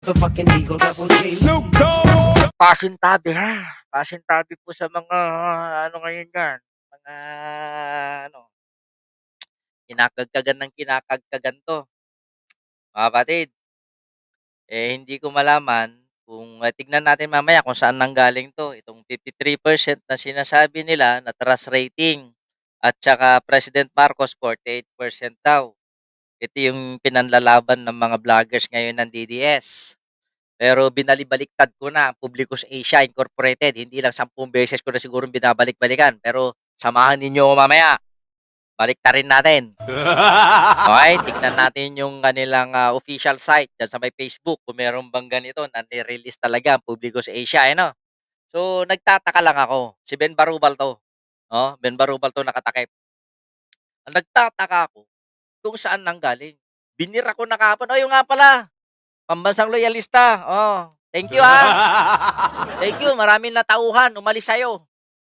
The fucking Eagle Double G. Snoop Dogg. Pasintabi ha. Pasintabi po sa mga ano ngayon yan. Mga ano, kinakagkagan ng kinakagkagan to. Mga kapatid, hindi ko malaman kung tignan natin mamaya kung saan nanggaling to. Itong 53% na sinasabi nila na trust rating at saka President Marcos 48% daw. Ito yung pinanlalaban ng mga vloggers ngayon ng DDS. Pero binalibaliktad ko na ang Publicus Asia Incorporated. Hindi lang 10 beses ko na siguro binabalik-balikan. Pero samahan ninyo ako mamaya. Baliktarin natin. Okay, tignan natin yung kanilang official site dyan sa may Facebook. Kung meron bang ganito na nirelease talaga ang Publicus Asia. No? So, nagtataka lang ako. Si Ben Barubal to. No? Ben Barubal to nakatakip. Ang nagtataka ako kung saan nanggaling. Binira ko na kapon. O, yung nga pala. Pambansang loyalista. Oh, thank you ha. Thank you. Maraming natauhan. Umalis sa'yo.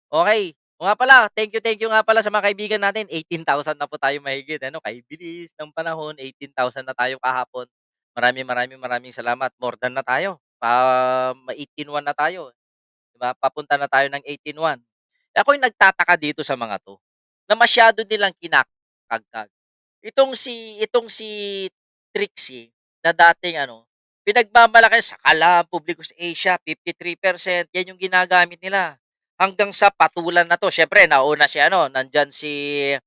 Okay. O nga pala, thank you nga pala sa mga kaibigan natin. 18,000 na po tayo mahigit. Ano, kay bilis ng panahon, 18,000 na tayo kahapon. Maraming salamat. More than na tayo. 18,1 na tayo. Diba? Papunta na tayo ng 18,1. Ako yung nagtataka dito sa mga to na masyado nilang kinakagkag. Itong si Trixie na dating ano, pinagmamalaki sa Publicus Asia 53%, yan yung ginagamit nila. Hanggang sa patulan na to, syempre nauna si ano, nandiyan si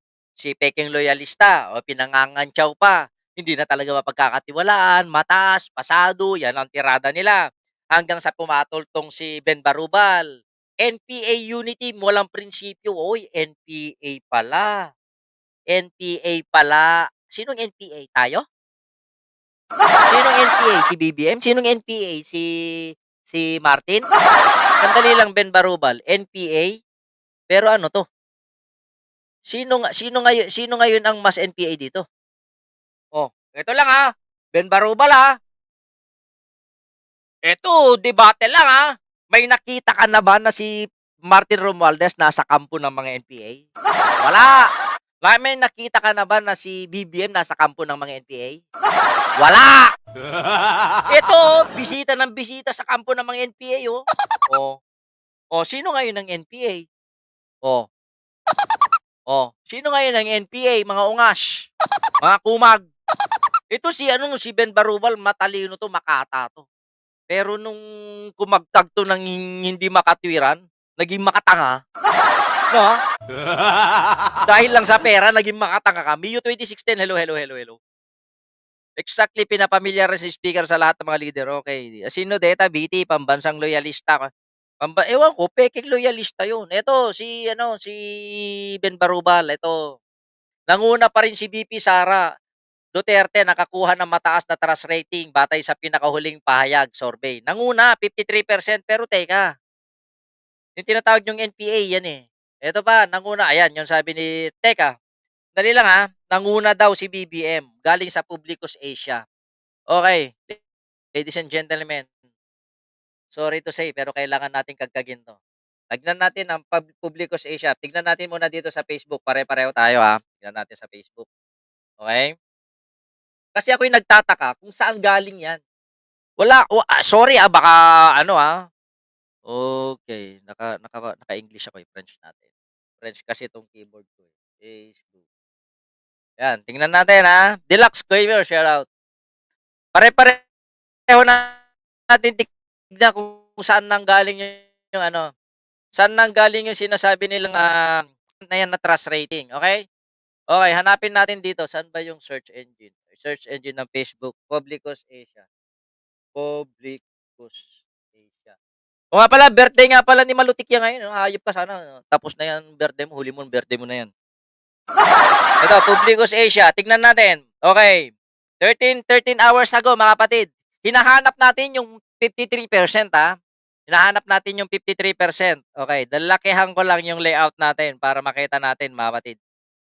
Peking Loyalista o pinangangantyaw pa. Hindi na talaga mapagkakatiwalaan, mataas, pasado, yan ang tirada nila. Hanggang sa pumatol tong si Ben Barubal. NPA unity, walang prinsipyo. Oy, NPA pala. NPA pala. Sinong NPA? Tayo? Sinong NPA? Si BBM? Sinong NPA? Si Martin? Sandali lang, Ben Barubal. NPA? Pero ano to? Sino ngayon ang mas NPA dito? Oh, ito lang ha. Ben Barubal ha. Ito, debate lang ha. May nakita ka na ba na si Martin Romualdez nasa kampo ng mga NPA? Wala. May nakita ka na ba na si BBM nasa kampo ng mga NPA? Wala. Ito, bisita ng bisita sa kampo ng mga NPA, oh. Oh. Oh, sino ngayon ng NPA? Oh. Oh, sino ngayon ng NPA, mga ungas, mga kumag? Ito si Ben Barubal, matalino to, makata to. Pero nung kumagtag to ng hindi makatwiran, naging makatanga. No? Dahil lang sa pera, naging makatanga ka. Mio 2016, hello. Exactly, pinapamilyar si speaker sa lahat ng mga leader. Okay. Sino deta? BT, pambansang loyalista. Ewan ko, peking loyalista yun. Ito, si Ben Barubal. Ito, nanguna pa rin si BP Sara Duterte, nakakuha ng mataas na trust rating batay sa pinakahuling pahayag survey. Nanguna, 53%. Pero teka, yung tinatawag yung NPA, yan eh. Ito pa, nanguna, ayan, yung sabi ni, teka, dali lang ha, nanguna daw si BBM, galing sa Publicus Asia. Okay, ladies and gentlemen, sorry to say, pero kailangan natin kagkagin to. Tignan natin ang Publicus Asia. Tignan natin muna dito sa Facebook. Pare-pareho tayo ha. Tignan natin sa Facebook. Okay? Kasi ako yung nagtataka kung saan galing yan. Wala. Sorry baka ano Okay. Naka-English ako French natin. French kasi itong keyboard ko. Facebook. Yan. Tingnan natin ha. Deluxe Gamer, share out. Pare-pareho natin tignan kung saan nanggaling yung ano. Saan nanggaling yung sinasabi nilang na yan na trust rating. Okay? Okay, hanapin natin dito. Saan ba yung search engine? Search engine ng Facebook. Publicus Asia. Publicus Asia. O nga pala, birthday nga pala ni Malutik yan ngayon. Hayop ka sana. Tapos na yan birthday mo. Huli mo birthday mo na yan. Ito, Publicus Asia. Tignan natin. Okay. 13 hours ago, mga kapatid. Hinahanap natin yung 53% ha. Hinahanap natin yung 53%. Okay. Dalakihan ko lang yung layout natin para makita natin, mga kapatid.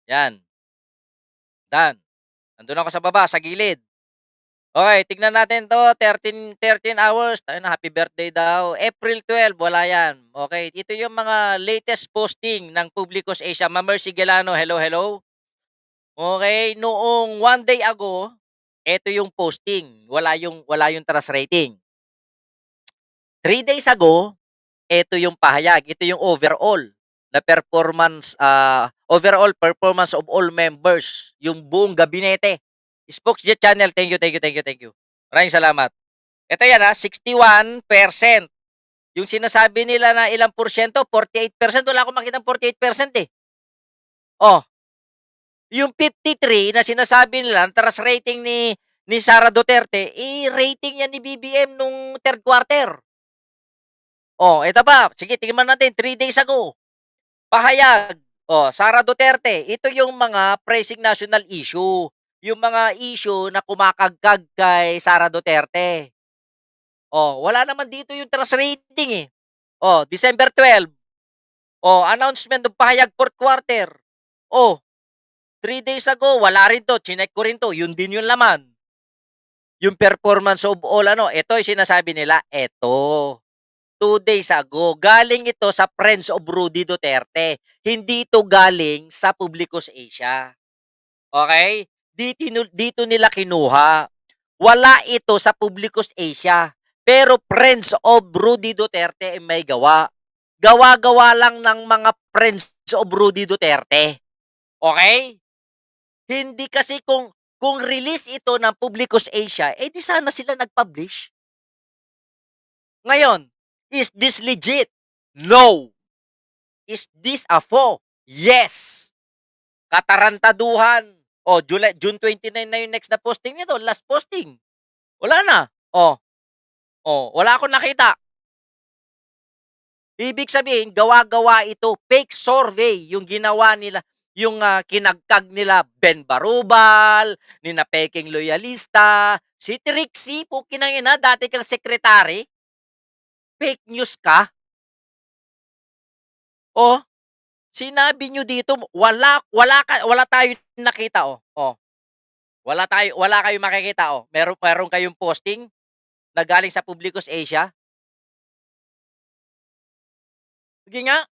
Yan. Done. Nandun ako sa baba, sa gilid. Okay, tignan natin to. 13 hours. Tayo na, happy birthday daw. April 12, wala yan. Okay, ito yung mga latest posting ng Publicus Asia. Mercy Gelano, hello. Okay, noong 1 day ago, Eto yung posting, wala yung trust rating. 3 days ago, eto yung pahayag, ito yung overall performance of all members, yung buong gabinete. Spokesjet Channel, thank you, thank you, thank you, thank you. Maraming salamat. Ito yan 61%. Yung sinasabi nila na ilang porsyento, 48%, wala akong makitang 48% eh. Oh, yung 53 na sinasabi nila, ang trust rating ni Sara Duterte, rating yan ni BBM nung third quarter. Oh, ito pa, sige tingnan natin 3 days ago. Pahayag, Sara Duterte, ito yung mga pressing national issue, yung mga issue na kumakagkag kay Sara Duterte. Wala naman dito yung trust rating eh. December 12, announcement ng pahayag fourth quarter. 3 days ago, wala rin 'to, chineck ko rin 'to, yun din yung laman. Yung performance of all ito yung sinasabi nila, 2 days ago. Galing ito sa Friends of Rudy Duterte. Hindi ito galing sa Publicus Asia. Okay? Dito nila kinuha. Wala ito sa Publicus Asia. Pero Friends of Rudy Duterte ay may gawa. Gawa-gawa lang ng mga Friends of Rudy Duterte. Okay? Hindi kasi kung release ito ng Publicus Asia, di sana sila nag-publish. Ngayon, is this legit? No. Is this a faux? Yes. Katarantaduhan. June 29 na yung next na posting nito, last posting. Wala na. Wala akong nakita. Ibig sabihin, gawa-gawa ito, fake survey yung ginawa nila, yung kinagkag nila Ben Barubal, ni na peking loyalista, si Trixie, pukinangina, dati kang sekretary, fake news ka. Sinabi nyo dito, wala tayong nakita wala kayong makikita meron kayong posting na galing sa Publicus Asia? Sige nga,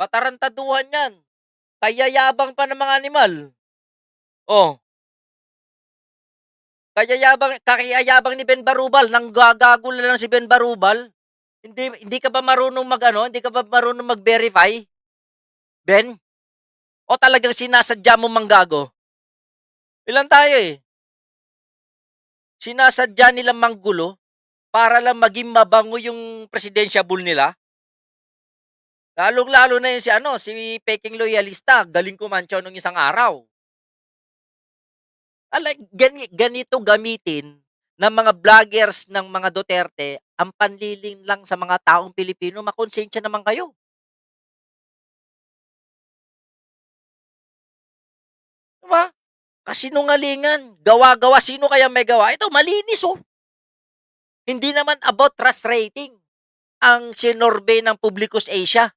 katarantaduhan yan. Kayayabang pa ng mga animal. Kakayayabang ni Ben Barubal, nang gagago na lang si Ben Barubal. Hindi ka ba marunong hindi ka ba marunong mag-verify? Ben? O talagang sinasadya mo manggago? Ilan tayo eh. Sinasadya nilang manggulo para lang maging mabango yung presidentiable nila. Lalong-lalo na yun si peking loyalista, galing kumantsaw nung isang araw. Ganito gamitin ng mga vloggers ng mga Duterte ang panliling lang sa mga taong Pilipino, makonsensya naman kayo. Diba? Kasinungalingan, gawa-gawa, sino kaya may gawa? Ito, malinis Hindi naman about trust rating ang sinorbe ng Publicus Asia.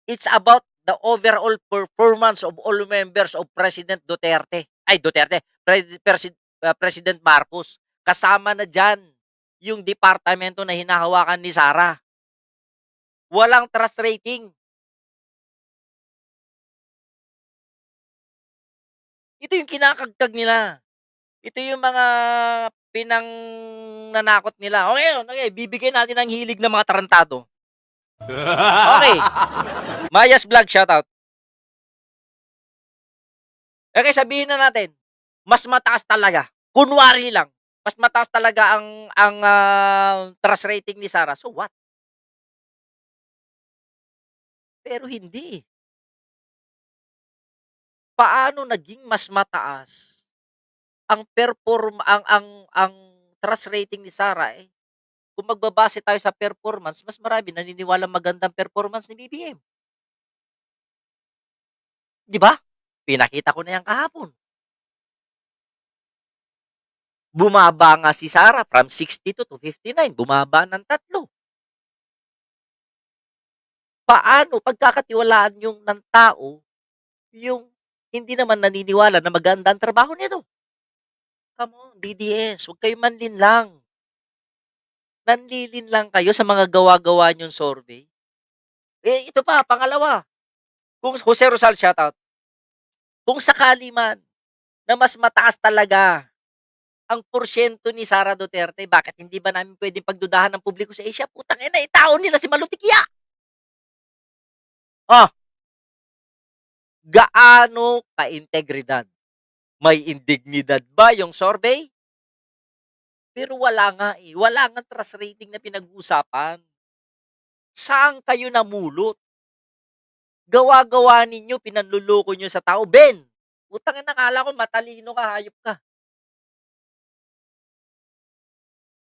It's about the overall performance of all members of President Duterte. President Marcos. Kasama na dyan yung departamento na hinahawakan ni Sara. Walang trust rating. Ito yung kinakagkag nila. Ito yung mga pinangnanakot nila. Okay, bibigyan natin ng hilig ng mga tarantado. Okay. Mayas Vlog, shoutout. Okay, sabihin na natin, mas mataas talaga. Kunwari lang, mas mataas talaga ang trust rating ni Sara. So what? Pero hindi. Paano naging mas mataas ang trust rating ni Sara kung magbabase tayo sa performance, mas marami naniniwalang magandang performance ni BBM. 'Di ba? Pinakita ko na 'yan kahapon. Bumaba nga si Sara from 62 to 59, bumaba ng 3. Paano pagkakatiwalaan yung ng tao yung hindi naman naniniwala na maganda ang trabaho nito? Come on, DDS, huwag kayong manlinlang. Nanlilinlang kayo sa mga gawa-gawa niyong survey. Ito pa, pangalawa, kung Jose Rizal, shoutout. Kung sakali man na mas mataas talaga ang porsiyento ni Sara Duterte, bakit hindi ba namin puwedeng pagdudahan ng publiko sa Asia? Putang-ina, tao nila si Malutikya. Oh, gaano ka-integridad? May indignidad ba yung survey? Pero wala nga, eh. Wala ngang trust rating na pinag-uusapan. Saan kayo namulot? Gawa-gawa ninyo, pinanloloko niyo sa tao. Ben, putang ina, akala ko matalino ka, hayop ka.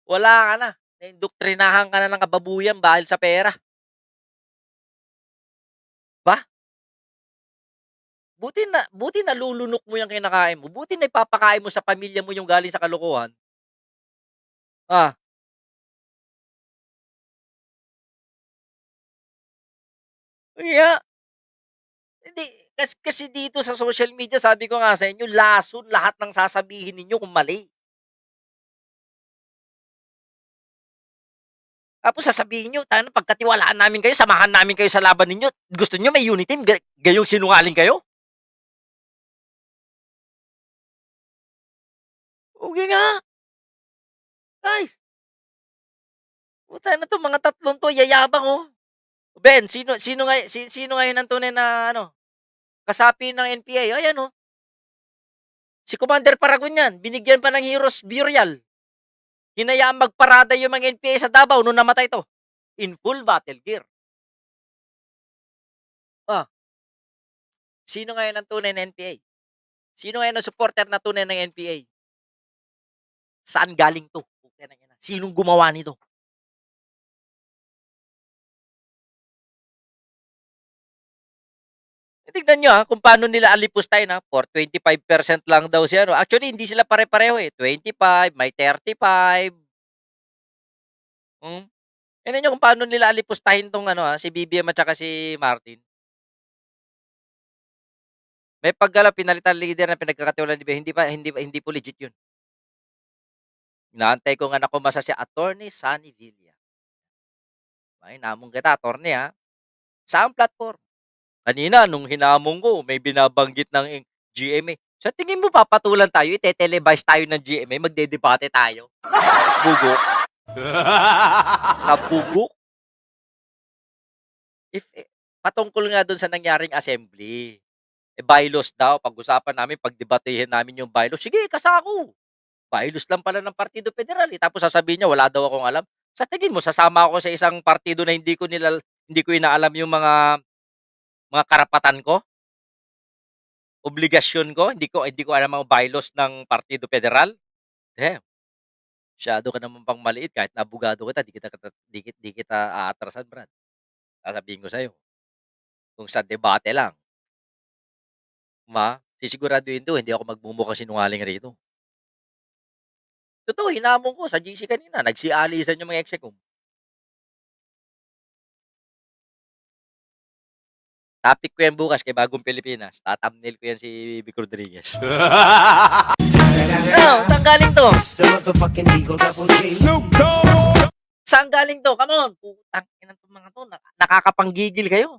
Wala ka na. Naindoktrinahan ka na ng kababuyan dahil sa pera. Ba? Buti nalulunok mo yung kinakain mo. Buti naipapakain mo sa pamilya mo yung galing sa kalokohan. Ah, kaya hindi kasi dito sa social media sabi ko nga sa inyo, lason lahat ng sasabihin ninyo kung mali. Tapos sasabihin niyo, "Tangina pagkatiwalaan namin kayo, samahan namin kayo sa laban ninyo. Gusto niyo may unity team, gayong sinungaling kayo?" Sige nga, guys. Putang na 'tong mga tatlong 'to yayabang, oh. Ben, sino ngayon ang tunay na ano, kasapi ng NPA? Ayan, oh, si Commander Paragon 'yan, binigyan pa ng Heroes Burial. Hinayaang magparada yung mga NPA sa Davao nung namatay 'to, in full battle gear. Oh, sino ngayon ang tunay na NPA? Sino ngayon ang supporter na tunay ng NPA? Saan galing 'to? Putang ina, sinong gumawa nito? Tignan niyo, kung paano nila alipustahin, for 25% lang daw si ano, actually hindi sila pare-pareho, eh, 25, may 35, hmm. Tingnan niyo kung paano nila alipustahin 'tong ano, si BBM at saka si Martin. May paggalaw pinalitan leader na pinagkakatiwalaan ni BBM, hindi po legit 'yun. Inaantay ko nga na pumasa si Attorney Sunny Villa. Ay, hinamon kita attorney, saang platform? Kanina nung hinamon ko may binabanggit ng GMA. Sa tingin mo papatulan tayo, ite-televise tayo ng GMA, magdedebate tayo? Bugo, kabugo. Patungkol nga dun sa nangyaring assembly. Bylaws daw, pag-usapan namin, pagdebatehin namin yung bylaws. Sige, kasako. Bylaws lang pala ng Partido Federal, eh. Tapos sasabihin niya, wala daw akong alam. Sa tingin mo, sasama ako sa isang partido na hindi ko inaalam yung mga karapatan ko, obligasyon ko, hindi ko alam ang bylaws ng Partido Federal? Damn, masyado ka naman pang maliit kahit na abogado kita, di kita aatrasan, brad. Sasabihin ko sa'yo, kung sa debate lang, sisiguraduhin ko hindi ako magmumukhang sinungaling rito. Totoo, hinamon ko sa GC kanina, nagsialisan yung mga exec ko. Topic ko yan bukas kay Bagong Pilipinas, ta-thumbnail ko yan si Vic Rodriguez. Oh, saan galing 'to? The motherfucking Eagle Double G. Snoop Dogg. Saan galing 'to? Come on, putang ina 'tong mga 'to, nakakapanggigil kayo.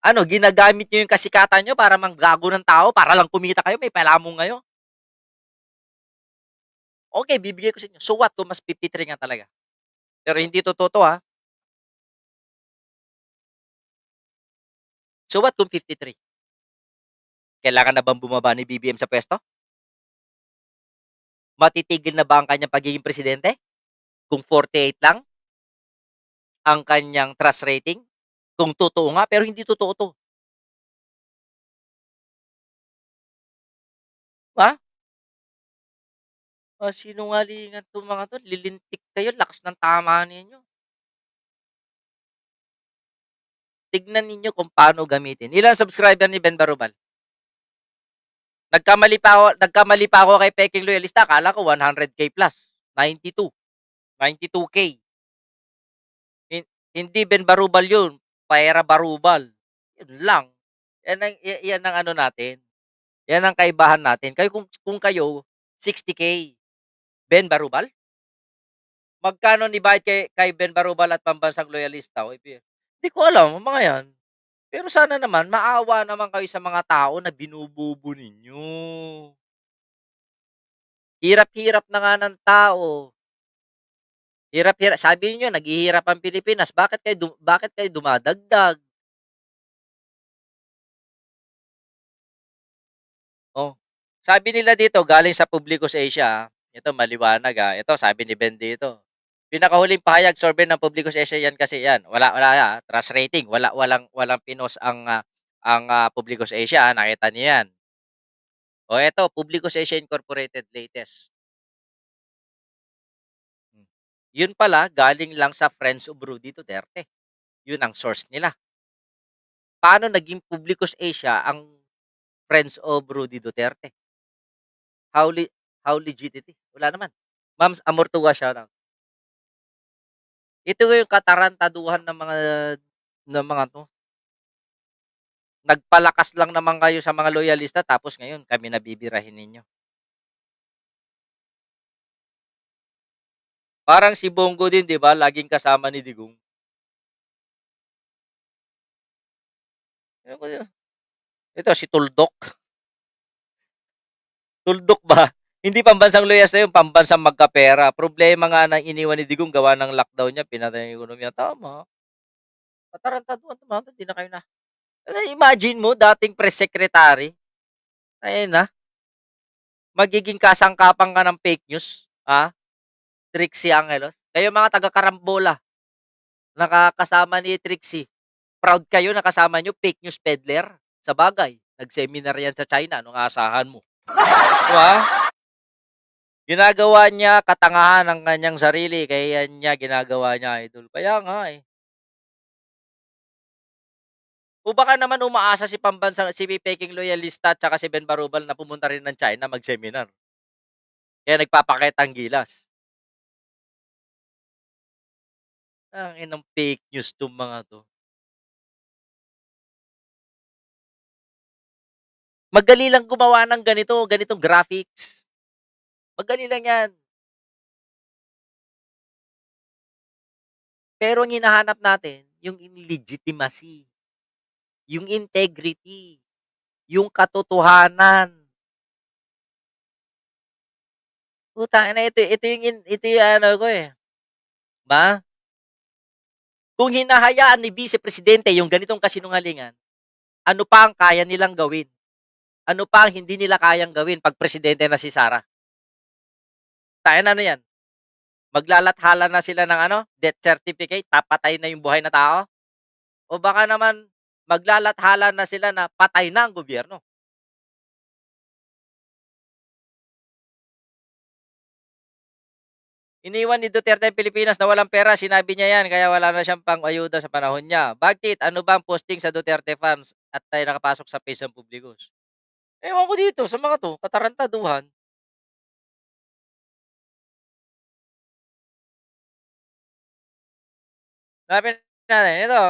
Ano, ginagamit niyo yung kasikatan niyo para manggago ng tao, para lang kumita kayo, may palamong kayo? Okey, bibigay ko sa inyo, so what kung mas 53 nga talaga? Pero hindi totoo 'to, So what kung 53? Kailangan na bang bumaba ni BBM sa puwesto? Matitigil na ba ang kanyang pagiging presidente kung 48 lang ang kanyang trust rating? Kung totoo nga, pero hindi totoo 'to, 'di. Sinungalingan 'tong mga 'to, lilintik kayo, lakas ng tama ninyo. Tignan ninyo kung paano gamitin. Ilang subscriber ni Ben Barubal? Nagkamali pa ako kay Peking Loyalista, akala ko 100K plus, 92, 92K. Hindi Ben Barubal 'yun, Paera Barubal, 'yun lang. Yan ang ano natin, yan ang kaibahan natin. Kayo kung kayo 60K, Ben Barubal? Magkano ni-bayad kay Ben Barubal at Pambansang Loyalista? Hindi ko alam ang mga 'yan. Pero sana naman maawa naman kayo sa mga tao na binububo ninyo. Hirap-hirap na nga ng tao, sabi niyo naghihirap ang Pilipinas, bakit kayo dumadagdag? Oh, sabi nila dito galing sa Publicus Asia, ito maliwanag, ito sabi ni Ben dito, pinakahuling pahayag survey ng Publicus Asia yan kasi yan, wala, trust rating, walang pinos ang Publicus Asia, nakita niyo yan. O eto, Publicus Asia Incorporated latest. Hmm. Yun pala galing lang sa Friends of Rudy Duterte, yun ang source nila. Paano naging Publicus Asia ang Friends of Rudy Duterte? How le how legit it is? Wala naman. Ma'ams Amortua, shoutout. Ito yung katarantaduhan ng mga 'to. Nagpalakas lang naman kayo sa mga loyalista tapos ngayon kami nabibirahin ninyo. Parang si Bongo din 'di ba, laging kasama ni Digong. Ewan ko ito si Tuldok. Tuldok ba? Hindi pambansang loyalista yun, pambansang magkapera. Problema nga ng iniwan ni Digong gawa ng lockdown niya, pinatay ang ekonomiya. Tama, katarantaduhan 'to mga 'to, 'di na kayo na imagine mo dating press secretary, ayan na, magiging kasangkapan ka ng fake news, Trixie Angelos. Kayo mga taga Carambola, nakakasama ni Trixie, proud kayo na kasama niyo fake news peddler. Sabagay, nag-seminar yan sa China, anong aasahan mo, 'di ba? Ginagawa niya katangahan ng kanyang sarili kaya niya ginagawa niya idol, kaya nga, eh. O baka naman umaasa si peking loyalista at saka si Ben Barubal na pumunta rin ng China mag-seminar, kaya nagpapakitang gilas. Tanginang fake news 'tong mga 'to. Madali lang gumawa ng ganitong graphics. Madali lang 'yan. Pero ang hinahanap natin yung legitimacy, yung integrity, yung katotohanan. Putang ina, ito yung ano ko, eh, ba, kung hinahayaan ni Vice Presidente yung ganitong kasinungalingan, ano pa ang kaya nilang gawin? Ano pa ang hindi nila kayang gawin 'pag presidente na si Sara? Tayo ano 'yan, maglalathala na sila ng ano, death certificate, papatay na yung buhay na tao? O baka naman maglalathala na sila na patay na ang gobyerno? Iniwan ni Duterte ang Pilipinas na walang pera, sinabi niya 'yan kaya wala na siyang pang-ayuda sa panahon niya. Bakit? Ano ba ang posting sa Duterte fans at tayo nakapasok sa page ng Publicos? Ewan ko dito sa mga 'to, katarantaduhan. Hanapin natin, ito,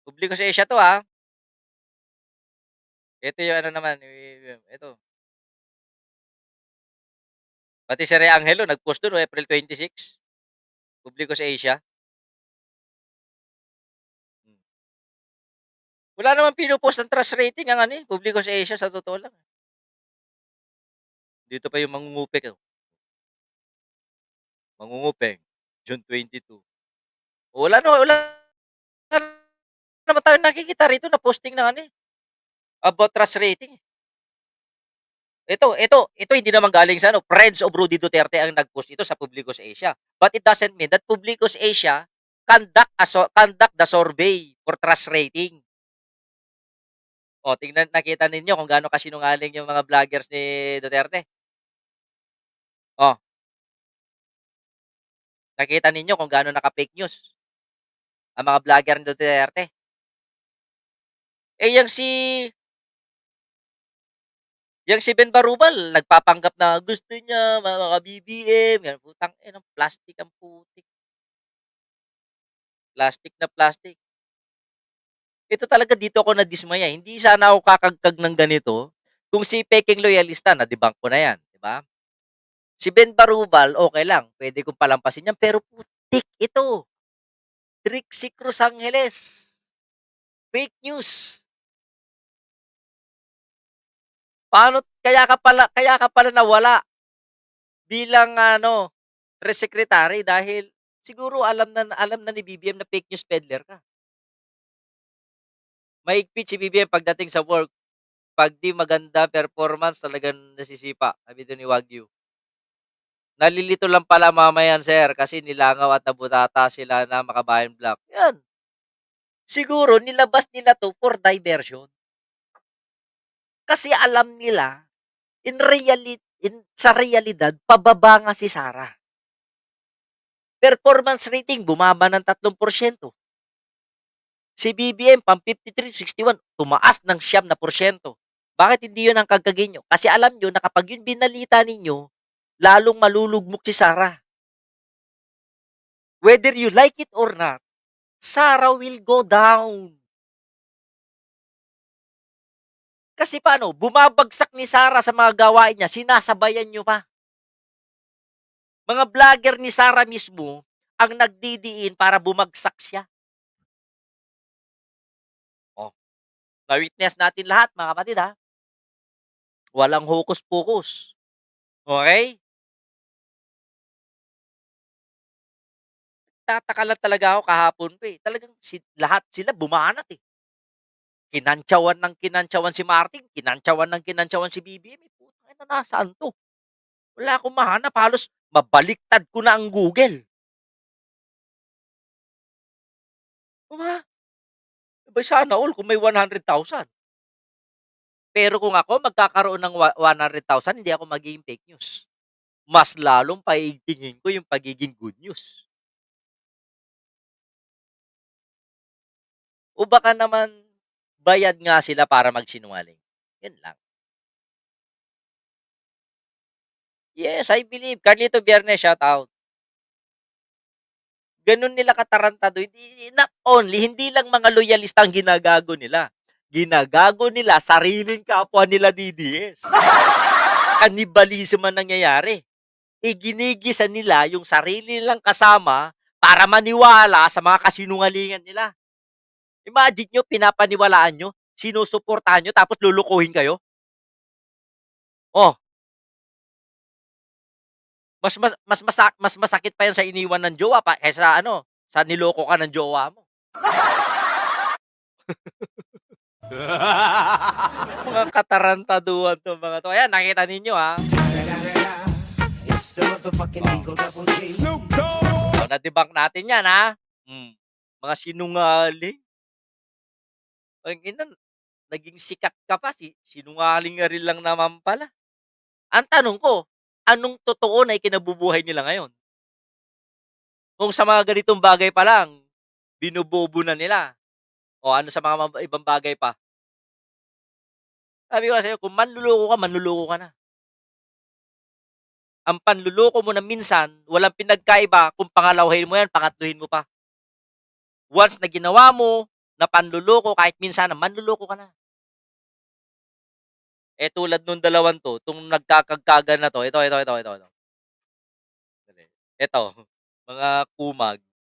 Publicos Asia 'to, Ito yung ano naman, ito, pati si Rhea Angelo nag-post dun, April 26, Publicos Asia. Hmm. Wala namang pino-post ng trust rating ang ano, Publicos Asia sa totoo lang. Dito pa yung mangungupit, mangungupeng, June 22. Wala naman tayong nakikita rito na posting ng ano, about trust rating, eh. Ito hindi naman galing sa ano, Friends of Rudy Duterte ang nag-post ito sa Publicos Asia. But it doesn't mean that Publicos Asia conduct the survey for trust rating. O nakita ninyo kung gaano kasinungaling yung mga vloggers ni Duterte. Oh, nakita ninyo kung gaano naka-fake news ang mga vlogger ni Duterte. Eh, yang si Ben Barubal nagpapanggap na gusto niya maka-BBM, yan, putang inang plastic ang putik, plastic na plastic. Ito talaga dito ako nadismaya, hindi sana ako kakagkag ng ganito kung si pekeng loyalista na-debunk ko na 'yan, 'di ba? Si Ben Barubal, okey lang, puwede kong palampasin 'yan, pero putik ito, Trixie Cruz Angeles, fake news. Paano kaya ka pala nawala bilang ano, press secretary dahil siguro alam na ni BBM na fake news peddler ka. Mahigpit si BBM pagdating sa work, 'pag 'di maganda performance talagang nasisipa, sabi daw ni Wagyu. Nalilito lang pala mamayan sir kasi nilangaw at nabutata sila na Makabayan Block. 'Yan, siguro nilabas nila 'to for diversion. Kasi alam nila sa realidad pababa nga si Sara. Performance rating bumaba ng 3%. Si BBM pang 53 to 61 tumaas ng 9%. Bakit hindi 'yun ang kagagawin niyo? Kasi alam niyo na kapag 'yun binalita ninyo, lalong malulugmok si Sara. Whether you like it or not, Sara will go down. Kasi paano, bumabagsak ni Sara sa mga gawain niya, sinasabayan niyo pa. Mga vlogger ni Sara mismo ang nagdidiin para bumagsak siya. Oh, na-witness natin lahat mga kapatid, ha. Walang hokus-pokus, okey? Nagtataka lang talaga ako kahapon pa, eh, talagang lahat sila bumanat, eh. Kinantyawan ng kinantyawan si Martin, kinantyawan ng kinantyawan si BBM, eh, putang ina nasaan 'to? Wala akong mahanap halos mabaliktad ko na ang Google. Aba, aba'y sana all kung may 100,000. Pero kung ako magkakaroon ng 100,000 hindi ako magiging fake news. Mas lalong paigtingin ko yung pagiging good news. O baka naman bayad nga sila para magsinungaling, yun lang. Yes, I believe. Carlito Biernes, shout out. Gano'n nila katarantado, not only, hindi lang mga loyalista ang ginagago nila. Ginagago nila sariling kapwa nila DDS. Kannibalism ang nangyayari. Iginigisa nila yung sarili nilang kasama para maniwala sa mga kasinungalingan nila. Imagine nyo, pinapaniwalaan nyo, sinusuportahan nyo, tapos lulukuhin kayo. Oh, mas masakit pa yan sa iniwan ng jowa pa kaysa ano, sa niloko ka ng jowa mo. Mga katarantaduhan 'tong mga 'to. Ayan, nakita ninyo, ha. It's the motherfucking Oh. Eagle Double G. Oh, na-debunk natin 'yan, ha. Mga sinungaling. Ang ina, naging sikat ka pa, sinungaling nga rin lang naman pala. Ang tanong ko, anong totoo na ikinabubuhay nila ngayon? Kung sa mga ganitong bagay pa lang, binobobo na nila, o ano sa mga ibang bagay pa. Sabi ko nga sa'yo, kung manloloko ka na. Ang panloloko mo na minsan, walang pinagkaiba kung pangalawahin mo yan, pangatluhin mo pa. Once na ginawa mo na panloloko, kahit minsan na manloloko ka na. Eh, tulad nung dalawang 'to, 'tong nagkakagkagan na 'to, ito. Ito, mga kumag.